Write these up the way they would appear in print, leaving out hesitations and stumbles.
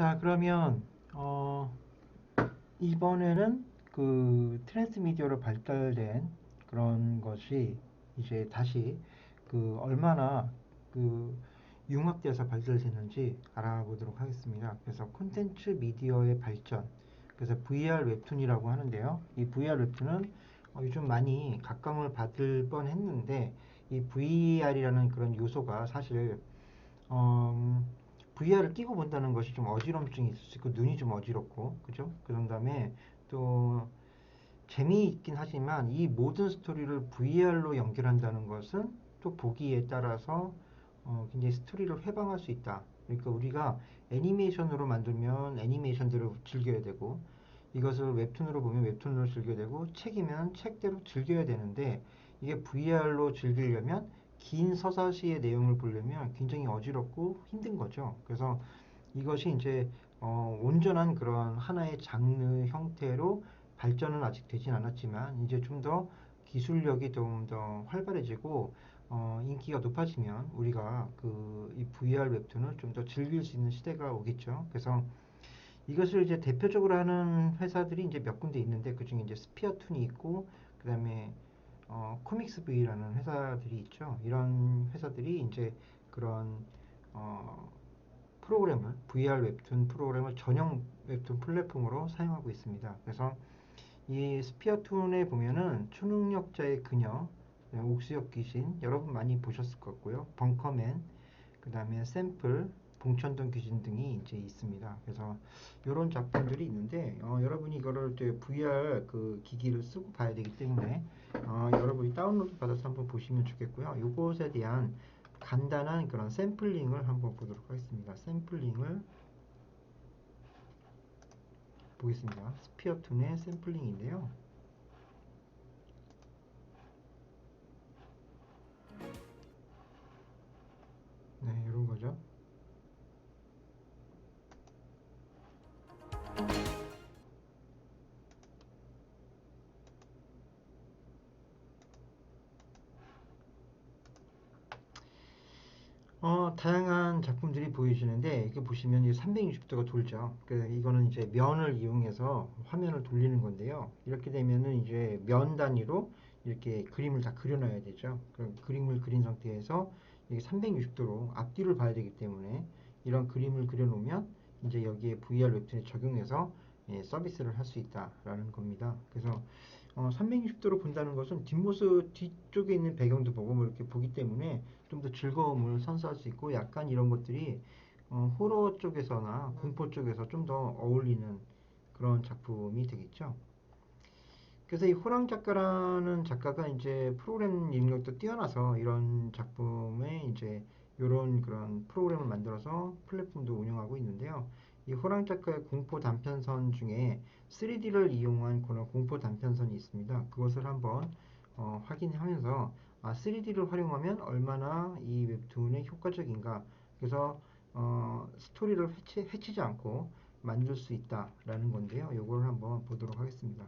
자, 그러면 이번에는 그 트랜스미디어로 발달된 그런 것이 이제 다시 그 얼마나 그 융합돼서 발달됐는지 알아보도록 하겠습니다. 그래서 콘텐츠 미디어의 발전, 그래서 VR 웹툰이라고 하는데요. 이 VR 웹툰은 요즘 많이 각광을 받을 뻔했는데 이 VR이라는 그런 요소가 사실 VR을 끼고 본다는 것이 좀 어지럼증이 있을 수 있고 눈이 좀 어지럽고 그죠? 그런 다음에 또 재미있긴 하지만 이 모든 스토리를 VR로 연결한다는 것은 또 보기에 따라서 굉장히 스토리를 회방할 수 있다. 그러니까 우리가 애니메이션으로 만들면 애니메이션대로 즐겨야 되고 이것을 웹툰으로 보면 웹툰으로 즐겨야 되고 책이면 책대로 즐겨야 되는데 이게 VR로 즐기려면 긴 서사시의 내용을 보려면 굉장히 어지럽고 힘든 거죠. 그래서 이것이 이제 온전한 그런 하나의 장르 형태로 발전은 아직 되진 않았지만 이제 좀 더 기술력이 좀 더 활발해지고 인기가 높아지면 우리가 그 이 VR 웹툰을 좀 더 즐길 수 있는 시대가 오겠죠. 그래서 이것을 이제 대표적으로 하는 회사들이 이제 몇 군데 있는데 그 중에 이제 스피어툰이 있고 그다음에 코믹스 V라는 회사들이 있죠. 이런 회사들이 이제 그런 어, 프로그램을 VR 웹툰 프로그램을 전용 웹툰 플랫폼으로 사용하고 있습니다. 그래서 이 스피어툰에 보면은 초능력자의 그녀, 옥수역 귀신 여러분 많이 보셨을 것 같고요. 벙커맨, 그 다음에 샘플, 봉천동 귀신 등이 이제 있습니다. 그래서 이런 작품들이 있는데 여러분이 이거를 VR 그 기기를 쓰고 봐야 되기 때문에 여러분이 다운로드 받아서 한번 보시면 좋겠고요. 이것에 대한 간단한 그런 샘플링을 한번 보도록 하겠습니다. 샘플링을 보겠습니다. 스피어툰의 샘플링인데요. 네, 이런 거죠. 다양한 작품들이 보여지는데 이렇게 보시면 이제 360도가 돌죠. 이거는 이제 면을 이용해서 화면을 돌리는 건데요. 이렇게 되면은 이제 면 단위로 이렇게 그림을 다 그려놔야 되죠. 그럼 그림을 그린 상태에서 이게 360도로 앞뒤를 봐야 되기 때문에 이런 그림을 그려놓으면 이제 여기에 VR 웹툰에 적용해서 서비스를 할 수 있다라는 겁니다. 그래서 360도로 본다는 것은 뒷모습 뒤쪽에 있는 배경도 보고 뭐 이렇게 보기 때문에 좀 더 즐거움을 선사할 수 있고 약간 이런 것들이 호러 쪽에서나 공포 쪽에서 좀 더 어울리는 그런 작품이 되겠죠. 그래서 이 호랑 작가라는 작가가 이제 프로그램 능력도 뛰어나서 이런 작품에 이제 이런 그런 프로그램을 만들어서 플랫폼도 운영하고 있는데요. 이 호랑 작가의 공포 단편선 중에 3D를 이용한 그런 공포 단편선이 있습니다. 그것을 한번 확인하면서 3D를 활용하면 얼마나 이 웹툰에 효과적인가. 그래서 스토리를 해치지 않고 만들 수 있다라는 건데요. 이걸 한번 보도록 하겠습니다.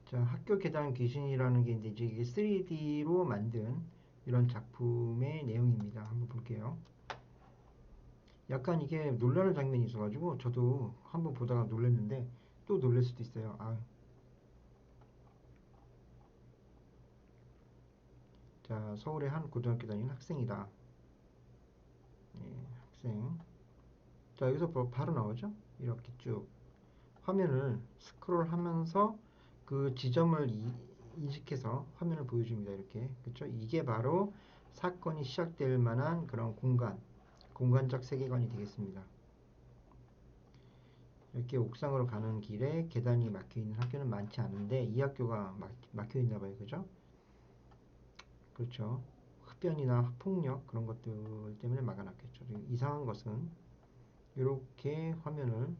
자, 학교 계단 귀신이라는 게 이제 이게 3D로 만든 이런 작품의 내용입니다. 한번 볼게요. 약간 이게 놀라는 장면이 있어가지고 저도 한번 보다가 놀랐는데 또 놀랄 수도 있어요. 자, 서울의 한 고등학교 다니는 학생이다. 예, 학생. 자, 여기서 바로 나오죠? 이렇게 쭉 화면을 스크롤하면서 그 지점을 인식해서 화면을 보여줍니다. 이렇게 그렇죠? 이게 바로 사건이 시작될 만한 그런 공간적 세계관이 되겠습니다. 이렇게 옥상으로 가는 길에 계단이 막혀 있는 학교는 많지 않은데 이 학교가 막혀 있나 봐요. 그죠? 그렇죠. 흡연이나 폭력 그런 것들 때문에 막아놨겠죠. 이상한 것은 이렇게 화면을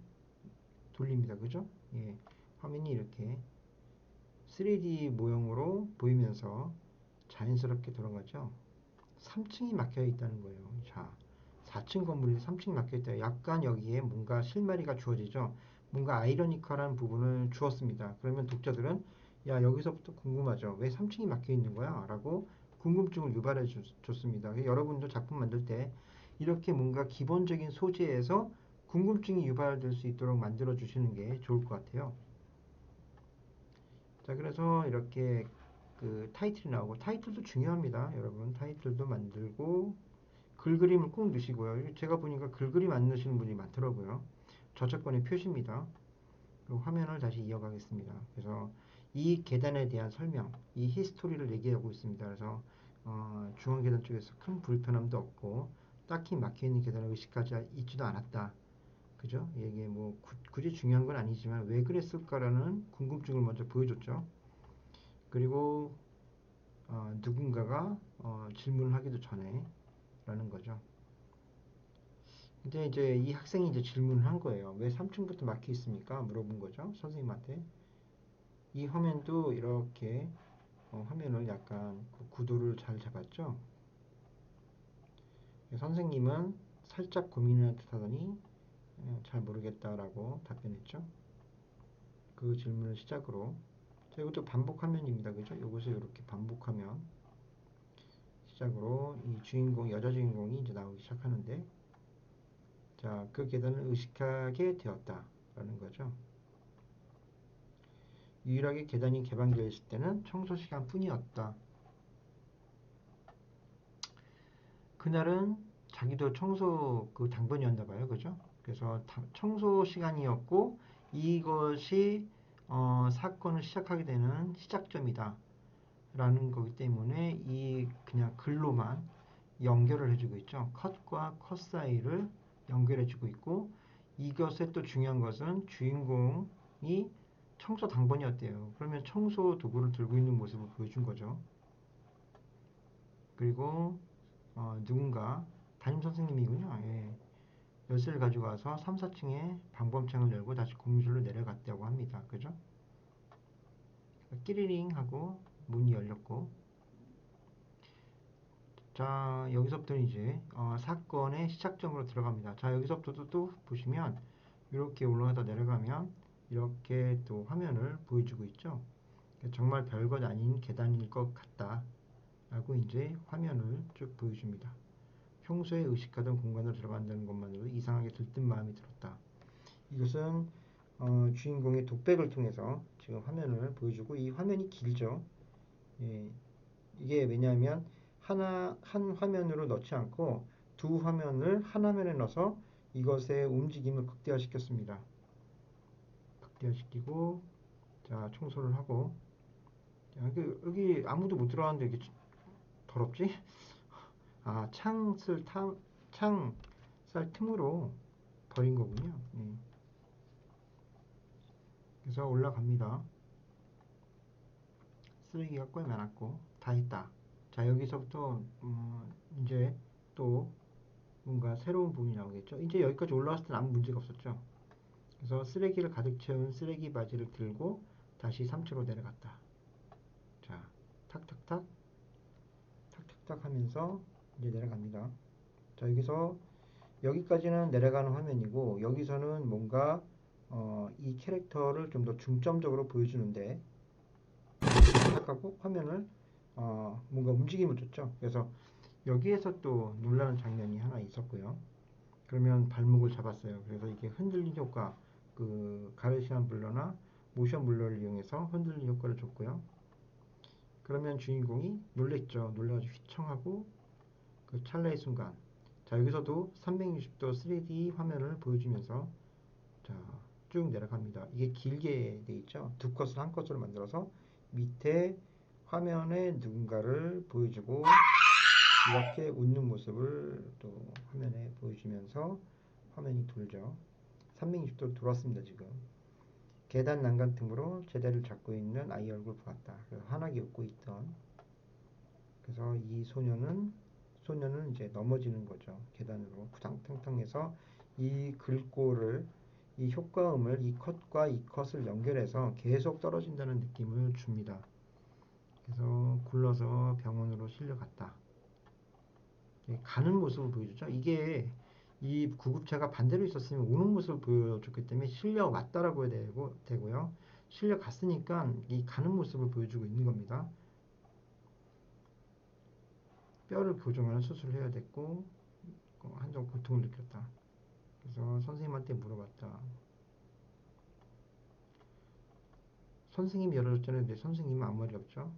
돌립니다. 그죠? 예. 화면이 이렇게 3D 모형으로 보이면서 자연스럽게 돌아가죠. 3층이 막혀 있다는 거예요. 자, 4층 건물이 3층 막혀 있다. 약간 여기에 뭔가 실마리가 주어지죠. 뭔가 아이러니컬한 부분을 주었습니다. 그러면 독자들은 야, 여기서부터 궁금하죠. 왜 3층이 막혀 있는 거야? 라고 궁금증을 유발해 줬습니다. 여러분도 작품 만들 때 이렇게 뭔가 기본적인 소재에서 궁금증이 유발될 수 있도록 만들어 주시는 게 좋을 것 같아요. 자, 그래서 이렇게 그 타이틀이 나오고, 타이틀도 중요합니다. 여러분, 타이틀도 만들고, 글그림을 꼭 넣으시고요. 제가 보니까 글그림 안 넣으시는 분이 많더라고요. 저작권의 표시입니다. 그리고 화면을 다시 이어가겠습니다. 그래서 이 계단에 대한 설명, 이 히스토리를 얘기하고 있습니다. 그래서 중앙 계단 쪽에서 큰 불편함도 없고, 딱히 막혀있는 계단을 의식하지 있지도 않았다. 그죠? 이게 뭐 굳이 중요한 건 아니지만 왜 그랬을까라는 궁금증을 먼저 보여줬죠. 그리고 누군가가 질문을 하기도 전에 라는 거죠. 근데 이제 이 학생이 이제 질문을 한 거예요. 왜 3층부터 막혀 있습니까? 물어본 거죠. 선생님한테. 이 화면도 이렇게 화면을 약간 구도를 잘 잡았죠. 선생님은 살짝 고민을 하더니 잘 모르겠다라고 답변했죠. 그 질문을 시작으로. 자, 이것도 반복 화면입니다. 그죠? 이것을 이렇게 반복하면 시작으로 이 주인공, 여자 주인공이 이제 나오기 시작하는데, 자, 그 계단을 의식하게 되었다라는 거죠. 유일하게 계단이 개방되어 있을 때는 청소 시간뿐이었다. 그날은 자기도 청소 그 당번이었나 봐요. 그죠? 그래서 청소 시간이었고 이것이 사건을 시작하게 되는 시작점이다. 라는 거기 때문에 이 그냥 글로만 연결을 해주고 있죠. 컷과 컷 사이를 연결해주고 있고 이것의 또 중요한 것은 주인공이 청소 당번이었대요. 그러면 청소 도구를 들고 있는 모습을 보여준 거죠. 그리고 누군가 담임 선생님이군요. 예. 열쇠를 가지고 와서 3, 4층에 방범창을 열고 다시 공실로 내려갔다고 합니다. 그죠? 끼리링 하고 문이 열렸고, 자, 여기서부터 이제 사건의 시작점으로 들어갑니다. 자, 여기서부터 또 보시면 이렇게 올라가다 내려가면 이렇게 또 화면을 보여주고 있죠. 정말 별것 아닌 계단일 것 같다 라고 이제 화면을 쭉 보여줍니다. 평소에 의식하던 공간으로 들어간다는 것만으로도 이상하게 들뜬 마음이 들었다. 이것은 주인공의 독백을 통해서 지금 화면을 보여주고, 이 화면이 길죠. 예, 이게 왜냐하면 한 화면으로 넣지 않고 두 화면을 한 화면에 넣어서 이것의 움직임을 극대화시켰습니다. 극대화시키고, 자, 청소를 하고, 자, 여기 아무도 못 들어가는데 이게 더럽지? 아, 창살 틈으로 버린 거군요. 네. 그래서 올라갑니다. 쓰레기가 꽤 많았고 다 했다. 자, 여기서부터 이제 또 뭔가 새로운 부분이 나오겠죠. 이제 여기까지 올라왔을 때는 아무 문제가 없었죠. 그래서 쓰레기를 가득 채운 쓰레기 바지를 들고 다시 3층으로 내려갔다. 자, 탁탁탁 탁탁탁 하면서 이제 내려갑니다. 자, 여기까지는 내려가는 화면이고, 여기서는 뭔가 이 캐릭터를 좀 더 중점적으로 보여주는데, 시작하고 화면을 뭔가 움직임을 줬죠. 그래서 여기에서 또 놀라는 장면이 하나 있었고요. 그러면 발목을 잡았어요. 그래서 이게 흔들림 효과, 그 가르시안 블러나 모션 블러를 이용해서 흔들림 효과를 줬고요. 그러면 주인공이 놀랬죠. 놀라가지고 휘청하고 그 찰나의 순간, 자, 여기서도 360도 3D 화면을 보여주면서 자, 쭉 내려갑니다. 이게 길게 돼 있죠. 두 컷을 한 컷으로 만들어서 밑에 화면에 누군가를 보여주고 이렇게 웃는 모습을 또 화면에 보여주면서 화면이 돌죠. 360도 돌았습니다. 지금 계단 난간 틈으로 제대를 잡고 있는 아이 얼굴 보았다. 그래서 환하게 웃고 있던, 그래서 이 소녀는 이제 넘어지는 거죠. 계단으로 구당탕탕해서 이 글꼴을, 이 효과음을 이 컷과 이 컷을 연결해서 계속 떨어진다는 느낌을 줍니다. 그래서 굴러서 병원으로 실려갔다. 가는 모습을 보여주죠. 이게 이 구급차가 반대로 있었으면 오는 모습을 보여줬기 때문에 실려왔다라고 해야 되고요. 실려 갔으니까 이 가는 모습을 보여주고 있는 겁니다. 뼈를 교정하는 수술을 해야 됐고 한정 고통을 느꼈다. 그래서 선생님한테 물어봤다. 선생님이 열어줬잖아요. 근데 선생님은 아무 말이 없죠.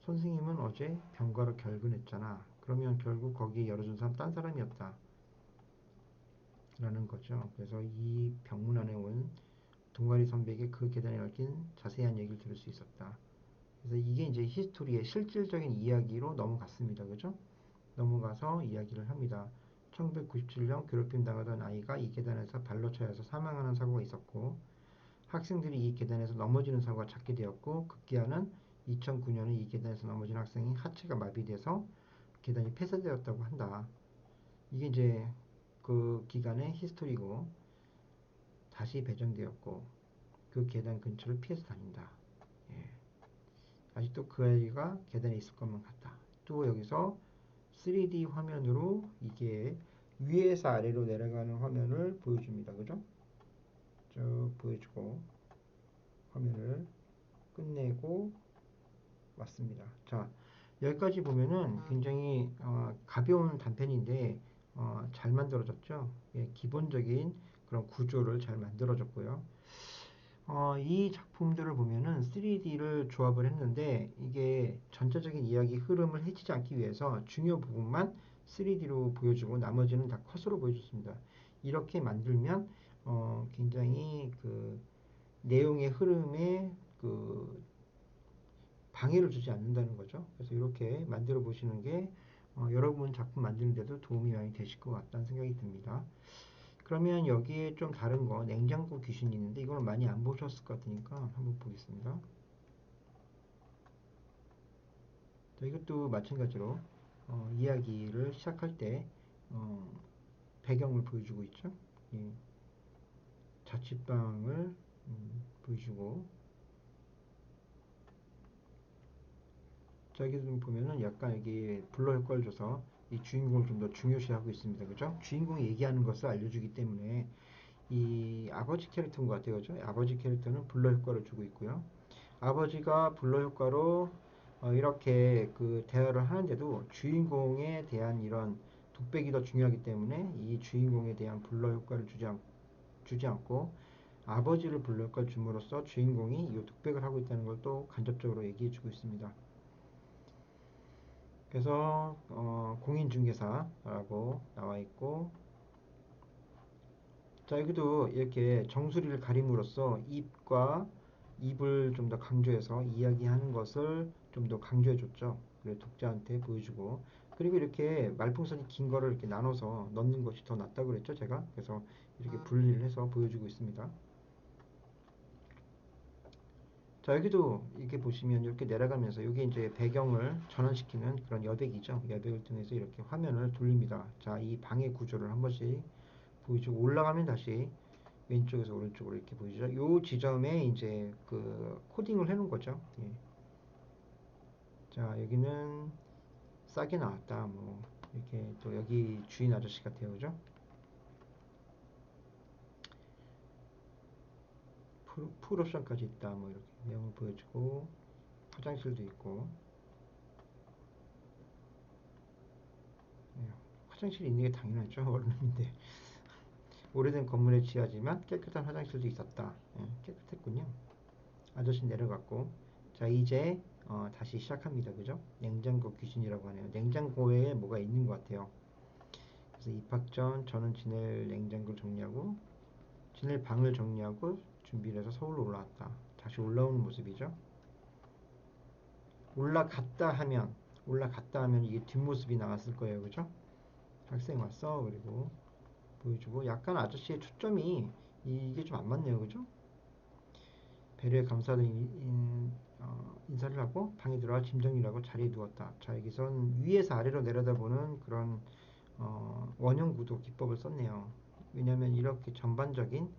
선생님은 어제 병가로 결근했잖아. 그러면 결국 거기에 열어준 사람 딴 사람이었다. 라는 거죠. 그래서 이 병문 안에 온 동아리 선배에게 그 계단에 얽힌 자세한 얘기를 들을 수 있었다. 그래서 이게 이제 히스토리의 실질적인 이야기로 넘어갔습니다. 그죠? 넘어가서 이야기를 합니다. 1997년 괴롭힘 당하던 아이가 이 계단에서 발로 차여서 사망하는 사고가 있었고 학생들이 이 계단에서 넘어지는 사고가 잦게 되었고 급기야는 2009년에 이 계단에서 넘어진 학생이 하체가 마비돼서 계단이 폐쇄되었다고 한다. 이게 이제 그 기간의 히스토리고 다시 배정되었고 그 계단 근처를 피해서 다닌다. 예. 아직도 그 아이가 계단에 있을 것만 같다. 또 여기서 3D 화면으로 이게 위에서 아래로 내려가는 화면을 보여줍니다. 그죠? 쭉 보여주고 화면을 끝내고 왔습니다. 자, 여기까지 보면은 굉장히 가벼운 단편인데 잘 만들어졌죠. 예, 기본적인 그런 구조를 잘 만들어졌고요. 이 작품들을 보면은 3D를 조합을 했는데 이게 전체적인 이야기 흐름을 해치지 않기 위해서 중요 부분만 3D로 보여주고 나머지는 다 컷으로 보여줬습니다. 이렇게 만들면 굉장히 그 내용의 흐름에 그 방해를 주지 않는다는 거죠. 그래서 이렇게 만들어 보시는 게 여러분 작품 만드는데도 도움이 많이 되실 것 같다는 생각이 듭니다. 그러면 여기에 좀 다른 거 냉장고 귀신이 있는데 이거는 많이 안 보셨을 것 같으니까 한번 보겠습니다. 자, 이것도 마찬가지로 이야기를 시작할 때 배경을 보여주고 있죠. 이 자취방을 보여주고 자, 여기 좀 보면은 약간 여기 블러 효과를 줘서 이 주인공을 좀 더 중요시하고 있습니다. 그죠? 주인공이 얘기하는 것을 알려주기 때문에 이 아버지 캐릭터인 것 같아요. 그죠? 아버지 캐릭터는 블러 효과를 주고 있고요. 아버지가 블러 효과로 이렇게 그 대화를 하는데도 주인공에 대한 이런 독백이 더 중요하기 때문에 이 주인공에 대한 블러 효과를 주지 않고 아버지를 블러 효과를 줌으로써 주인공이 이 독백을 하고 있다는 걸 또 간접적으로 얘기해 주고 있습니다. 그래서 공인중개사라고 나와 있고 자 여기도 이렇게 정수리를 가림으로써 입을 좀 더 강조해서 이야기하는 것을 좀 더 강조해 줬죠. 그래 독자한테 보여주고 그리고 이렇게 말풍선이 긴 거를 이렇게 나눠서 넣는 것이 더 낫다고 그랬죠 제가. 그래서 이렇게 분리를 해서 보여주고 있습니다. 자 여기도 이렇게 보시면 이렇게 내려가면서 이게 이제 배경을 전환시키는 그런 여백이죠. 여백을 통해서 이렇게 화면을 돌립니다. 자 이 방의 구조를 한 번씩 보여주고 올라가면 다시 왼쪽에서 오른쪽으로 이렇게 보이죠. 요 지점에 이제 그 코딩을 해놓은 거죠. 예. 자 여기는 싸게 나왔다. 뭐 이렇게 또 여기 주인 아저씨 같아요, 그죠? 풀옵션까지 있다. 뭐 이렇게 내용을 보여주고 화장실도 있고 예. 화장실이 있는 게 당연하죠. 원룸인데 오래된 건물의 지하지만 깨끗한 화장실도 있었다. 예, 깨끗했군요. 아저씨 내려갔고 자 이제 다시 시작합니다. 그죠? 냉장고 귀신이라고 하네요. 냉장고에 뭐가 있는 것 같아요. 그래서 입학 전 저는 지낼 냉장고를 정리하고 지낼 방을 정리하고 준비를 해서 서울로 올라왔다. 다시 올라오는 모습이죠. 올라갔다 하면 이게 뒷모습이 나왔을 거예요. 그죠? 학생 왔어. 그리고 보여주고 약간 아저씨의 초점이 이게 좀 안 맞네요. 그죠? 배려에 감사하는 인사를 하고 방에 들어와 짐 정리를 하고 자리에 누웠다. 자 여기선 위에서 아래로 내려다보는 그런 원형 구도 기법을 썼네요. 왜냐하면 이렇게 전반적인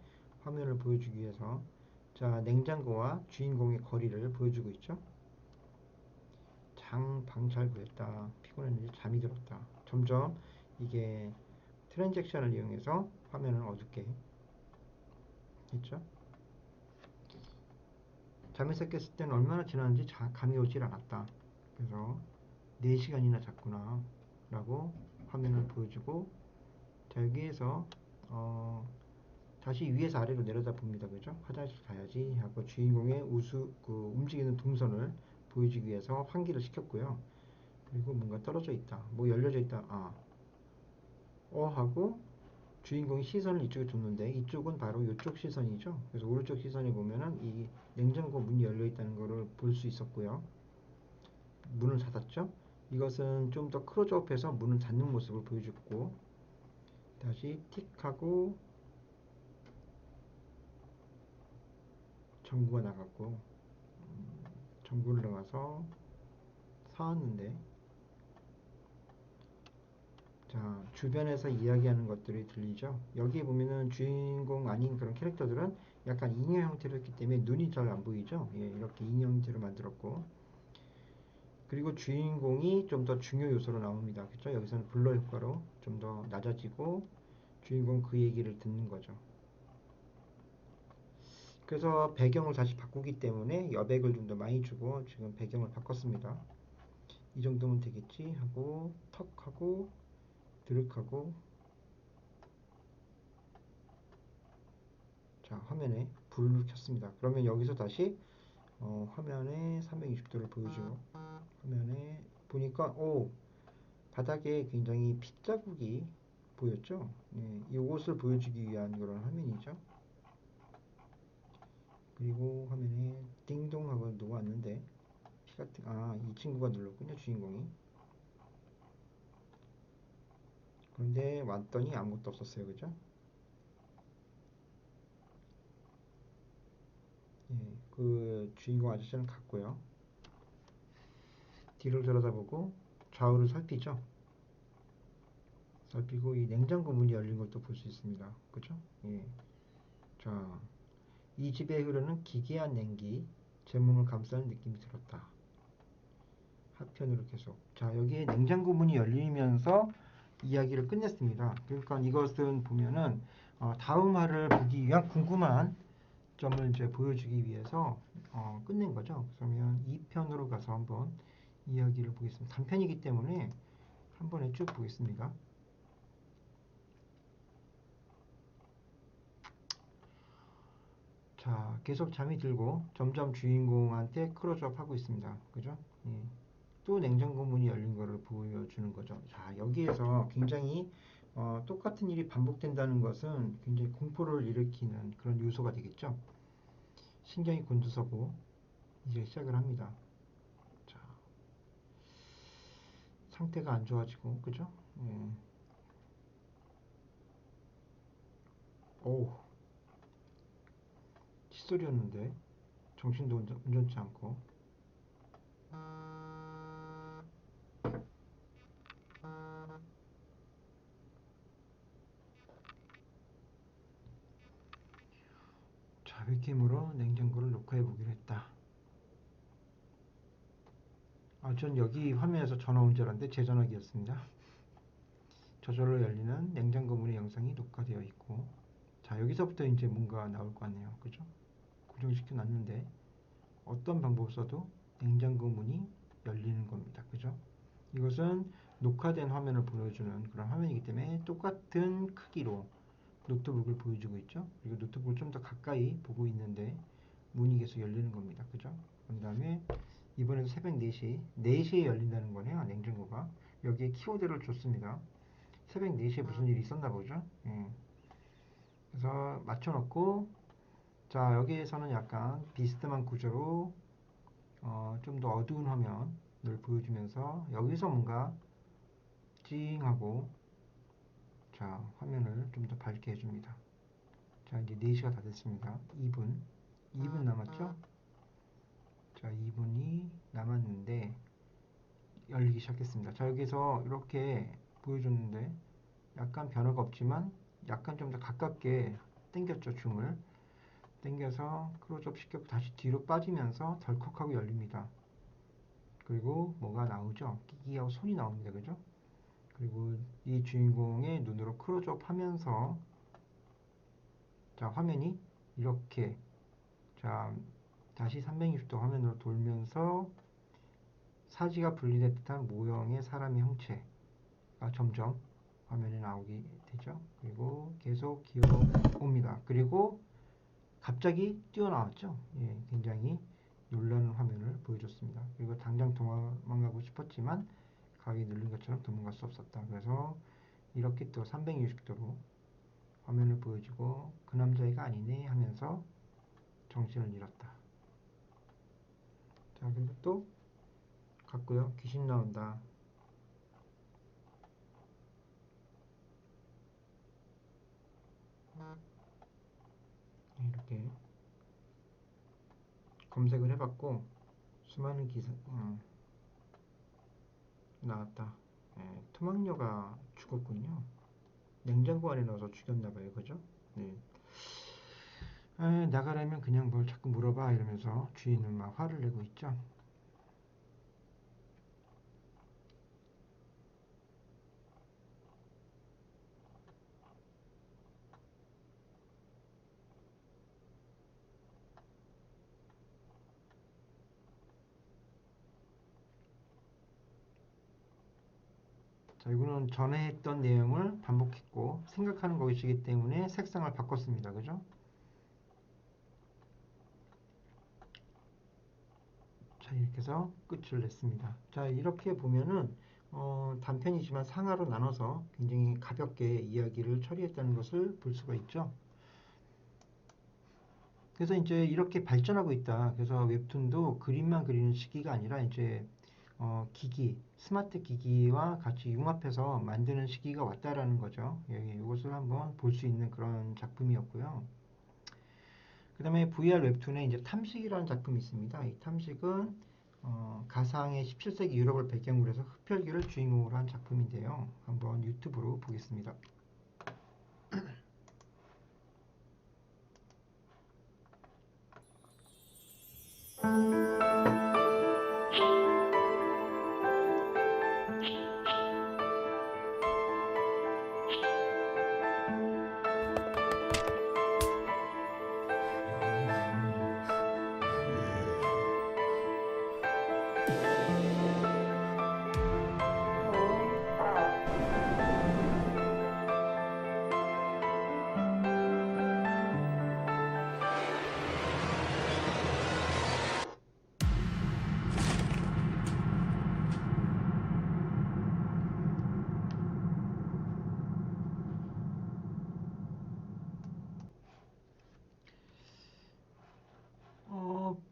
화면을 보여주기 위해서 자 냉장고와 주인공의 거리를 보여주고 있죠. 방 잘 구했다. 피곤했는데 잠이 들었다. 점점 이게 트랜잭션을 이용해서 화면을 어둡게 했죠. 잠에서 깼을 때는 얼마나 지났는지 감이 오질 않았다. 그래서 4시간이나 잤구나 라고 화면을 보여주고, 자 여기에서 다시 위에서 아래로 내려다 봅니다. 그죠? 화장실 가야지 하고 주인공의 움직이는 동선을 보여주기 위해서 환기를 시켰고요. 그리고 뭔가 떨어져 있다, 뭐 열려져 있다, 하고 주인공이 시선을 이쪽에 뒀는데 이쪽은 바로 이쪽 시선이죠. 그래서 오른쪽 시선에 보면은 이 냉장고 문이 열려 있다는 것을 볼 수 있었고요. 문을 닫았죠. 이것은 좀 더 클로즈업해서 문을 닫는 모습을 보여줬고, 다시 틱 하고 전구가 나갔고, 전구를 넣어서 사왔는데, 자 주변에서 이야기하는 것들이 들리죠. 여기 보면은 주인공 아닌 그런 캐릭터들은 약간 인형 형태로 했기 때문에 눈이 잘 안 보이죠. 예, 이렇게 인형 형태로 만들었고, 그리고 주인공이 좀 더 중요 요소로 나옵니다. 그렇죠? 여기서는 블러 효과로 좀 더 낮아지고 주인공 그 얘기를 듣는 거죠. 그래서 배경을 다시 바꾸기 때문에 여백을 좀 더 많이 주고 지금 배경을 바꿨습니다. 이 정도면 되겠지 하고 턱 하고 드륵하고, 자 화면에 불을 켰습니다. 그러면 여기서 다시 화면에 360도를 보여주고, 화면에 보니까 바닥에 굉장히 핏자국이 보였죠. 네, 이 옷을 보여주기 위한 그런 화면이죠. 그리고 화면에 띵동 하고 놓았는데 피 같은, 이 친구가 눌렀군요, 주인공이. 그런데 왔더니 아무것도 없었어요. 그죠? 예, 그 주인공 아저씨는 갔고요. 뒤를 돌아다보고 좌우를 살피죠. 살피고 이 냉장고 문이 열린 것도 볼 수 있습니다. 그죠? 예. 자, 이 집에 흐르는 기괴한 냉기, 제 몸을 감싸는 느낌이 들었다. 하편으로 계속. 자, 여기에 냉장고 문이 열리면서 이야기를 끝냈습니다. 그러니까 이것은 보면은 다음 화를 보기 위한 궁금한 점을 이제 보여주기 위해서 끝낸 거죠. 그러면 2편으로 가서 한번 이야기를 보겠습니다. 단편이기 때문에 한 번에 쭉 보겠습니다. 자, 계속 잠이 들고 점점 주인공한테 클로즈업 하고 있습니다. 그죠? 예. 또 냉장고 문이 열린 거를 보여주는 거죠. 자, 여기에서 굉장히 똑같은 일이 반복된다는 것은 굉장히 공포를 일으키는 그런 요소가 되겠죠. 신경이 곤두서고 이제 시작을 합니다. 자, 상태가 안 좋아지고, 그죠? 예. 오, 칫소리였는데 정신도 온전치 않고. 자백힘으로 냉장고를 녹화해 보기로 했다. 전 여기 화면에서 전화 온 줄 알았는데 제 전화기였습니다. 저절로 열리는 냉장고 문의 영상이 녹화되어 있고, 자 여기서부터 이제 뭔가 나올 것 같네요. 그죠? 고정시켜 놨는데 어떤 방법 써도 냉장고 문이 열리는 겁니다. 그죠? 이것은 녹화된 화면을 보여주는 그런 화면이기 때문에 똑같은 크기로 노트북을 보여주고 있죠. 그리고 노트북을 좀 더 가까이 보고 있는데 문이 계속 열리는 겁니다. 그죠? 그 다음에 이번에도 새벽 4시, 4시에 열린다는 거네요. 냉장고가. 여기에 키워드를 줬습니다. 새벽 4시에 무슨 일이 있었나 보죠. 예. 그래서 맞춰놓고, 자 여기에서는 약간 비스듬한 구조로 좀 더 어두운 화면을 보여주면서 여기서 뭔가 찡하고, 자 화면을 좀 더 밝게 해줍니다. 자 이제 4시가 다 됐습니다. 2분 남았죠. 자 2분이 남았는데 열리기 시작했습니다. 자 여기서 이렇게 보여줬는데 약간 변화가 없지만 약간 좀 더 가깝게 당겼죠. 줌을 당겨서 클로즈업 시켰고 다시 뒤로 빠지면서 덜컥하고 열립니다. 그리고 뭐가 나오죠? 끼기하고 손이 나옵니다. 그죠? 그리고 이 주인공의 눈으로 클로즈업 하면서, 자 화면이 이렇게, 자 다시 360도 화면으로 돌면서 사지가 분리된 듯한 모형의 사람의 형체가 점점 화면에 나오게 되죠. 그리고 계속 기어옵니다. 그리고 갑자기 뛰어나왔죠. 예, 굉장히 놀라는 화면을 보여줬습니다. 그리고 당장 도망가고 싶었지만 가위 눌린 것처럼 도망갈 수 없었다. 그래서 이렇게 또 360도로 화면을 보여주고 그 남자애가 아니네 하면서 정신을 잃었다. 자, 그리고 또 갔고요. 귀신 나온다. 이렇게 검색을 해봤고 수많은 기사 나왔다. 예, 토막녀가 죽었군요. 냉장고 안에 넣어서 죽였나봐요. 그죠? 네. 나가려면 그냥 뭘 자꾸 물어봐 이러면서 주인은 막 화를 내고 있죠. 자, 이거는 전에 했던 내용을 반복했고 생각하는 것이기 때문에 색상을 바꿨습니다. 그죠? 자, 이렇게 해서 끝을 냈습니다. 자, 이렇게 보면은 단편이지만 상하로 나눠서 굉장히 가볍게 이야기를 처리했다는 것을 볼 수가 있죠. 그래서 이제 이렇게 발전하고 있다. 그래서 웹툰도 그림만 그리는 시기가 아니라 이제 기기, 스마트 기기와 같이 융합해서 만드는 시기가 왔다라는 거죠. 예, 이것을 한번 볼 수 있는 그런 작품이었고요. 그 다음에 VR 웹툰에 이제 탐식이라는 작품이 있습니다. 이 탐식은 가상의 17세기 유럽을 배경으로 해서 흡혈귀를 주인공으로 한 작품인데요. 한번 유튜브로 보겠습니다.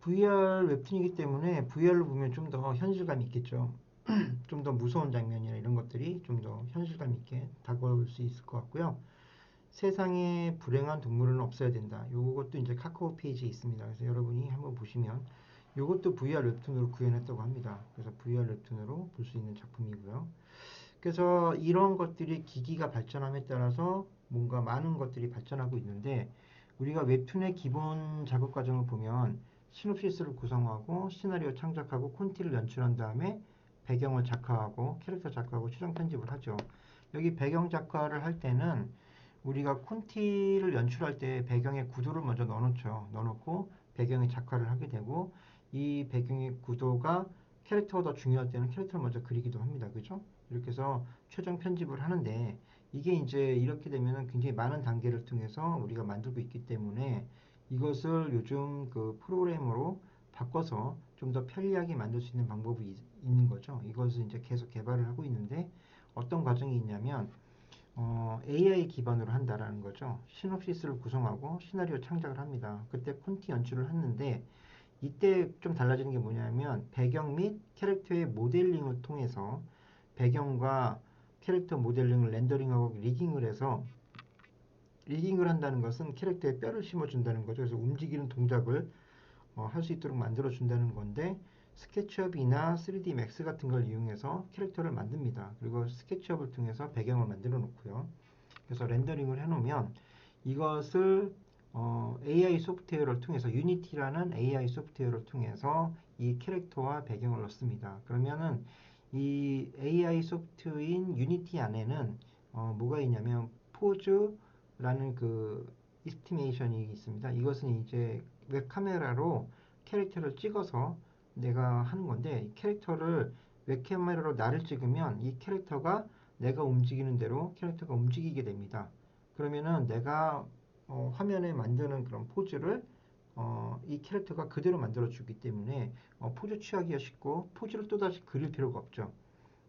VR 웹툰이기 때문에 VR로 보면 좀 더 현실감 있겠죠. 좀 더 무서운 장면이나 이런 것들이 좀 더 현실감 있게 다가올 수 있을 것 같고요. 세상에 불행한 동물은 없어야 된다. 요것도 이제 카카오 페이지에 있습니다. 그래서 여러분이 한번 보시면 요것도 VR 웹툰으로 구현했다고 합니다. 그래서 VR 웹툰으로 볼 수 있는 작품이고요. 그래서 이런 것들이 기기가 발전함에 따라서 뭔가 많은 것들이 발전하고 있는데 우리가 웹툰의 기본 작업 과정을 보면 시놉시스를 구성하고 시나리오 창작하고 콘티를 연출한 다음에 배경을 작화하고 캐릭터 작화하고 추정 편집을 하죠. 여기 배경 작화를 할 때는 우리가 콘티를 연출할 때 배경의 구도를 먼저 넣어놓죠. 넣어놓고 배경의 작화를 하게 되고 이 배경의 구도가 캐릭터가 더 중요할 때는 캐릭터를 먼저 그리기도 합니다. 그죠? 이렇게 해서 최종 편집을 하는데 이게 이제 이렇게 되면은 굉장히 많은 단계를 통해서 우리가 만들고 있기 때문에 이것을 요즘 그 프로그램으로 바꿔서 좀 더 편리하게 만들 수 있는 방법이 있는 거죠. 이것을 이제 계속 개발을 하고 있는데 어떤 과정이 있냐면 AI 기반으로 한다라는 거죠. 시놉시스를 구성하고 시나리오 창작을 합니다. 그때 콘티 연출을 했는데 이때 좀 달라지는 게 뭐냐면 배경 및 캐릭터의 모델링을 통해서 배경과 캐릭터 모델링을 렌더링하고 리깅을 해서 리깅을 한다는 것은 캐릭터에 뼈를 심어준다는 거죠. 그래서 움직이는 동작을 할 수 있도록 만들어준다는 건데 스케치업이나 3D 맥스 같은 걸 이용해서 캐릭터를 만듭니다. 그리고 스케치업을 통해서 배경을 만들어 놓고요. 그래서 렌더링을 해놓으면 이것을 AI 소프트웨어를 통해서 유니티라는 AI 소프트웨어를 통해서 이 캐릭터와 배경을 넣습니다. 그러면은 이 AI 소프트인 유니티 안에는 뭐가 있냐면 포즈라는 그 이스티메이션이 있습니다. 이것은 이제 웹 카메라로 캐릭터를 찍어서 내가 하는 건데 이 캐릭터를 웹카메라로 나를 찍으면 이 캐릭터가 내가 움직이는 대로 캐릭터가 움직이게 됩니다. 그러면은 내가 화면에 만드는 그런 포즈를 이 캐릭터가 그대로 만들어 주기 때문에 포즈 취하기가 쉽고 포즈를 또다시 그릴 필요가 없죠.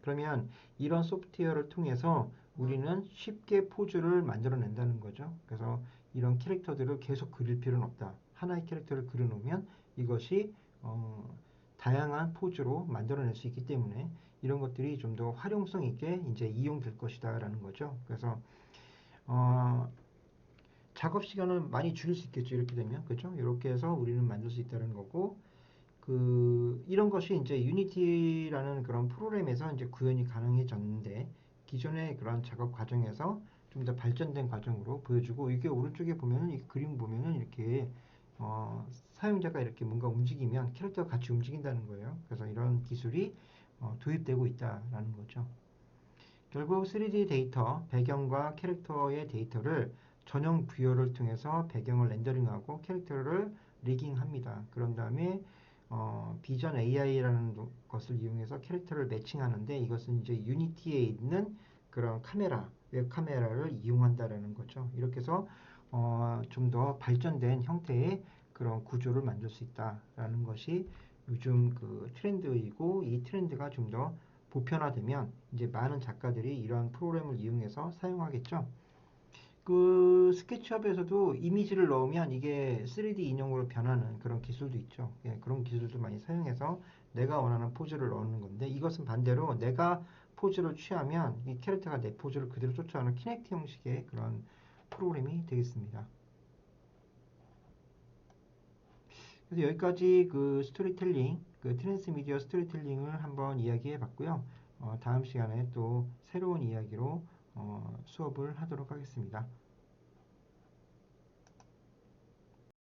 그러면 이런 소프트웨어를 통해서 우리는 쉽게 포즈를 만들어낸다는 거죠. 그래서 이런 캐릭터들을 계속 그릴 필요는 없다. 하나의 캐릭터를 그려놓으면 이것이 다양한 포즈로 만들어낼 수 있기 때문에 이런 것들이 좀 더 활용성 있게 이제 이용될 것이다라는 거죠. 그래서 어, 작업 시간을 많이 줄일 수 있겠죠. 이렇게 되면 그죠? 이렇게 해서 우리는 만들 수 있다는 거고 이런 것이 이제 유니티라는 그런 프로그램에서 이제 구현이 가능해졌는데 기존의 그런 작업 과정에서 좀 더 발전된 과정으로 보여주고 이게 오른쪽에 보면은 이 그림 보면은 이렇게 사용자가 이렇게 뭔가 움직이면 캐릭터가 같이 움직인다는 거예요. 그래서 이런 기술이 도입되고 있다라는 거죠. 결국 3D 데이터, 배경과 캐릭터의 데이터를 전용 뷰어를 통해서 배경을 렌더링하고 캐릭터를 리깅합니다. 그런 다음에 비전 AI라는 것을 이용해서 캐릭터를 매칭하는데 이것은 이제 유니티에 있는 그런 카메라, 웹 카메라를 이용한다라는 거죠. 이렇게 해서 좀 더 발전된 형태의 그런 구조를 만들 수 있다라는 것이 요즘 그 트렌드이고 이 트렌드가 좀 더 보편화되면 이제 많은 작가들이 이러한 프로그램을 이용해서 사용하겠죠. 그 스케치업에서도 이미지를 넣으면 이게 3D 인형으로 변하는 그런 기술도 있죠. 예, 그런 기술도 많이 사용해서 내가 원하는 포즈를 넣는 건데 이것은 반대로 내가 포즈를 취하면 이 캐릭터가 내 포즈를 그대로 쫓아오는 키넥트 형식의 그런 프로그램이 되겠습니다. 그래서 여기까지 그 스토리텔링, 그 트랜스미디어 스토리텔링을 한번 이야기해 봤고요. 다음 시간에 또 새로운 이야기로 수업을 하도록 하겠습니다.